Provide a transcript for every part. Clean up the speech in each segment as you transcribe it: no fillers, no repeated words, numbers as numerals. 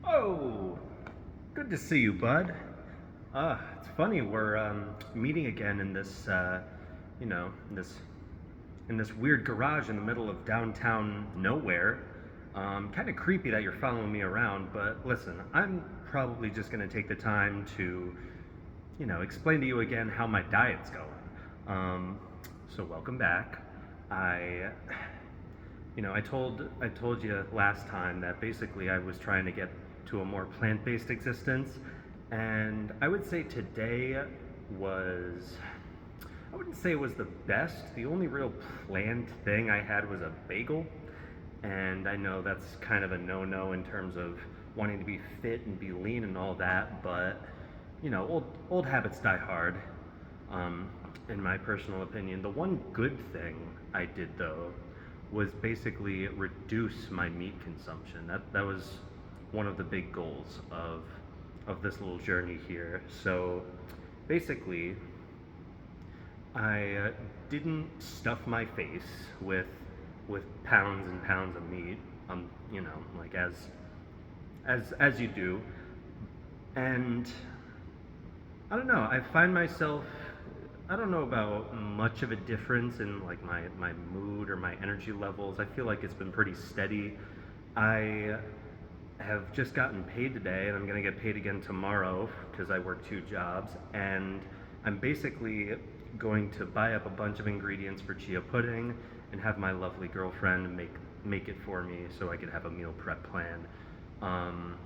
Oh, good to see you, bud. It's funny we're meeting again in this, you know, in this weird garage in the middle of downtown nowhere. Kind of creepy that you're following me around, but listen, I'm probably just gonna take the time to, explain to you again how my diet's going. Um, so welcome back. I I told you last time that basically I was trying to get to a more plant-based existence, and I would say today was I wouldn't say it was the best. The only real planned thing I had was a bagel, and I know that's kind of a no-no in terms of wanting to be fit and be lean and all that, but old habits die hard. Um, in my personal opinion, the one good thing I did though was basically reduce my meat consumption. That was one of the big goals of this little journey here. So basically, I didn't stuff my face with pounds and pounds of meat. Like as you do, and I don't know. I find myself. I don't know about much of a difference in like my mood or my energy levels. I feel like it's been pretty steady. I have just gotten paid today, and I'm gonna get paid again tomorrow because I work two jobs. And I'm basically going to buy up a bunch of ingredients for chia pudding and have my lovely girlfriend make it for me so I can have a meal prep plan. Um,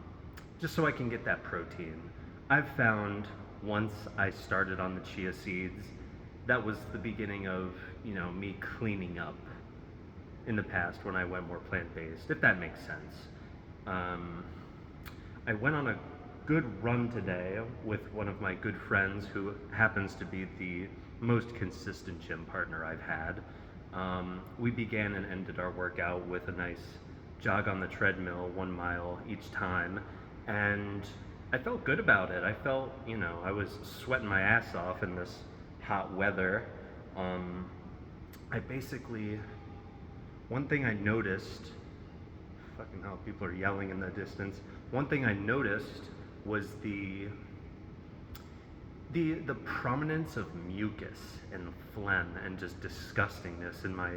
just so I can get that protein. I've found once I started on the chia seeds, that was the beginning of, me cleaning up in the past when I went more plant based, if that makes sense. Um, I went on a good run today with one of my good friends who happens to be the most consistent gym partner I've had. We began and ended our workout with a nice jog on the treadmill, 1 mile each time, and I felt good about it. I felt, I was sweating my ass off in this hot weather. Um, I basically, one thing I noticed, fucking hell, people are yelling in the distance. One thing I noticed was the prominence of mucus and phlegm and just disgustingness in my,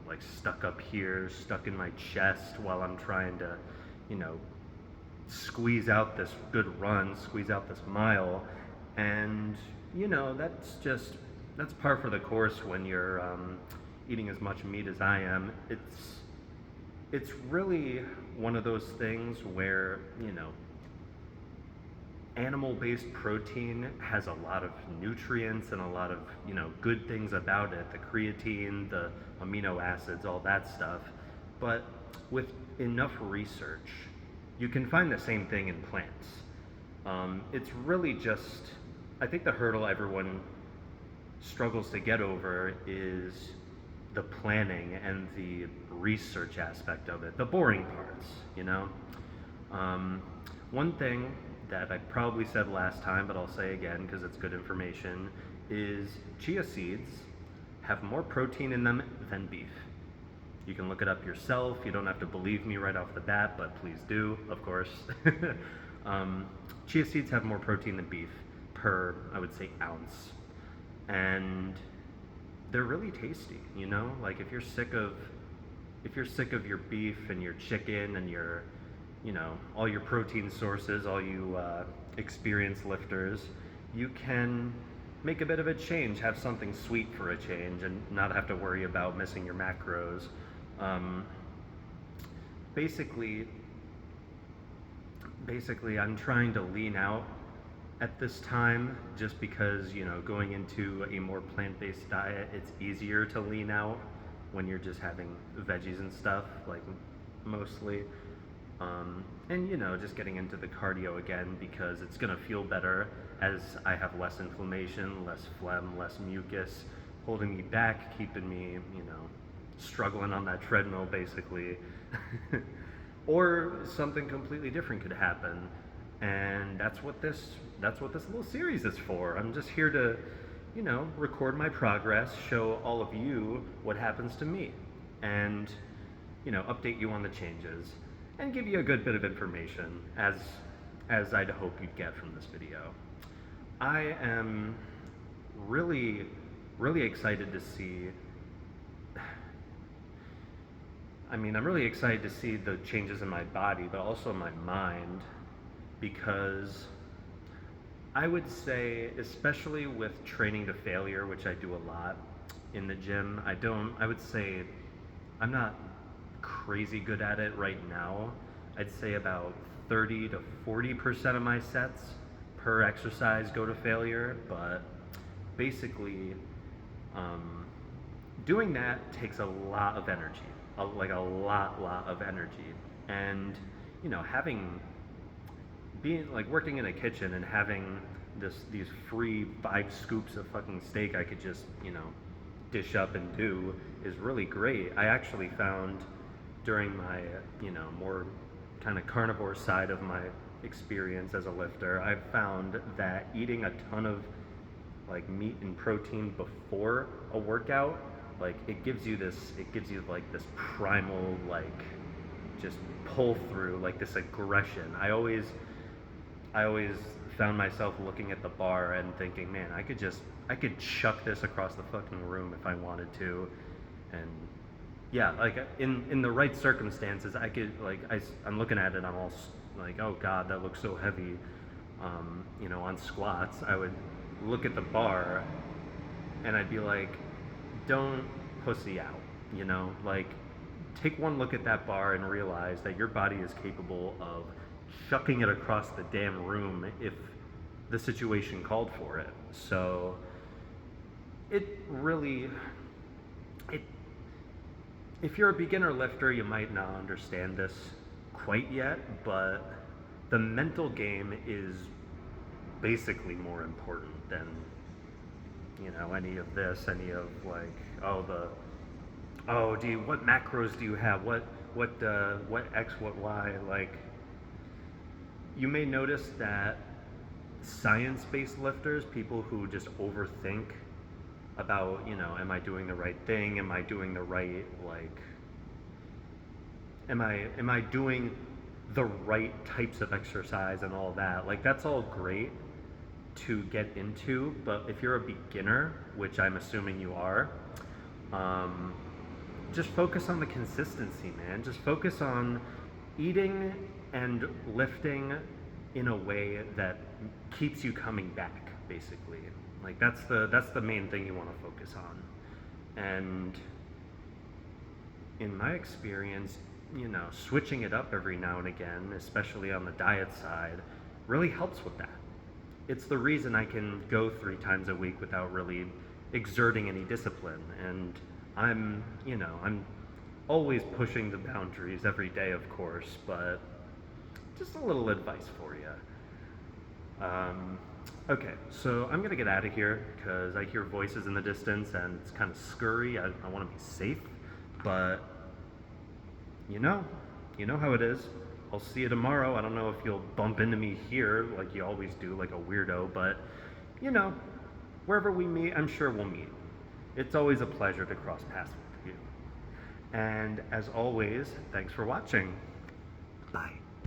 like stuck up here, stuck in my chest while I'm trying to, you know, squeeze out this good run, squeeze out this mile, and that's par for the course when you're eating as much meat as I am. It's really one of those things where animal-based protein has a lot of nutrients and a lot of good things about it, the creatine, the amino acids, all that stuff, but with enough research you can find the same thing in plants. It's really just, I think the hurdle everyone struggles to get over is the planning and the research aspect of it, the boring parts, One thing that I probably said last time, but I'll say again because it's good information, is chia seeds have more protein in them than beef. You can look it up yourself. You don't have to believe me right off the bat, but please do, of course. Chia seeds have more protein than beef per, I would say, ounce. And they're really tasty, Like if you're sick of your beef and your chicken and your, all your protein sources, all you experienced lifters, you can make a bit of a change, have something sweet for a change, and not have to worry about missing your macros. Um, basically, basically, I'm trying to lean out at this time just because, going into a more plant-based diet, it's easier to lean out when you're just having veggies and stuff, like mostly. And, just getting into the cardio again because it's going to feel better as I have less inflammation, less phlegm, less mucus holding me back, keeping me, struggling on that treadmill basically. Or something completely different could happen. And that's what this little series is for. I'm just here to, record my progress, show all of you what happens to me, and update you on the changes. and give you a good bit of information as I'd hope you'd get from this video. I am really, really excited to see. I'm really excited to see the changes in my body, but also my mind, because I would say, especially with training to failure, which I do a lot in the gym, I would say I'm not crazy good at it right now. I'd say about 30 to 40% of my sets per exercise go to failure, but basically, doing that takes a lot of energy, like a lot of energy. And, having being like working in a kitchen and having these free 5 scoops of fucking steak I could just dish up and do is really great. I actually found during my more kind of carnivore side of my experience as a lifter, I've found that eating a ton of like meat and protein before a workout, like it gives you like this primal, like just pull through, like this aggression. I always found myself looking at the bar and thinking, man, I could chuck this across the fucking room if I wanted to. And yeah, like in the right circumstances, I could, like, I'm looking at it, I'm all like, oh God, that looks so heavy. On squats, I would look at the bar and I'd be like, don't pussy out, like take one look at that bar and realize that your body is capable of shucking it across the damn room if the situation called for it. So if you're a beginner lifter, you might not understand this quite yet, but the mental game is basically more important than any of this, any of like, what macros do you have, what X, what Y. Like, you may notice that science-based lifters, people who just overthink about, am I doing the right thing, am I doing the right, like, am I doing the right types of exercise and all that, like, that's all great to get into, but if you're a beginner, which I'm assuming you are, just focus on the consistency, man. Just focus on eating and lifting in a way that keeps you coming back, basically. Like that's the main thing you want to focus on. And in my experience, switching it up every now and again, especially on the diet side, really helps with that. It's the reason I can go 3 times a week without really exerting any discipline. And I'm always pushing the boundaries every day, of course, but just a little advice for you. Okay, so I'm gonna get out of here because I hear voices in the distance and it's kind of scurry. I want to be safe, but you know how it is. I'll see you tomorrow. I don't know if you'll bump into me here like you always do, like a weirdo, but wherever we meet, I'm sure we'll meet. It's always a pleasure to cross paths with you. And as always, thanks for watching. Bye.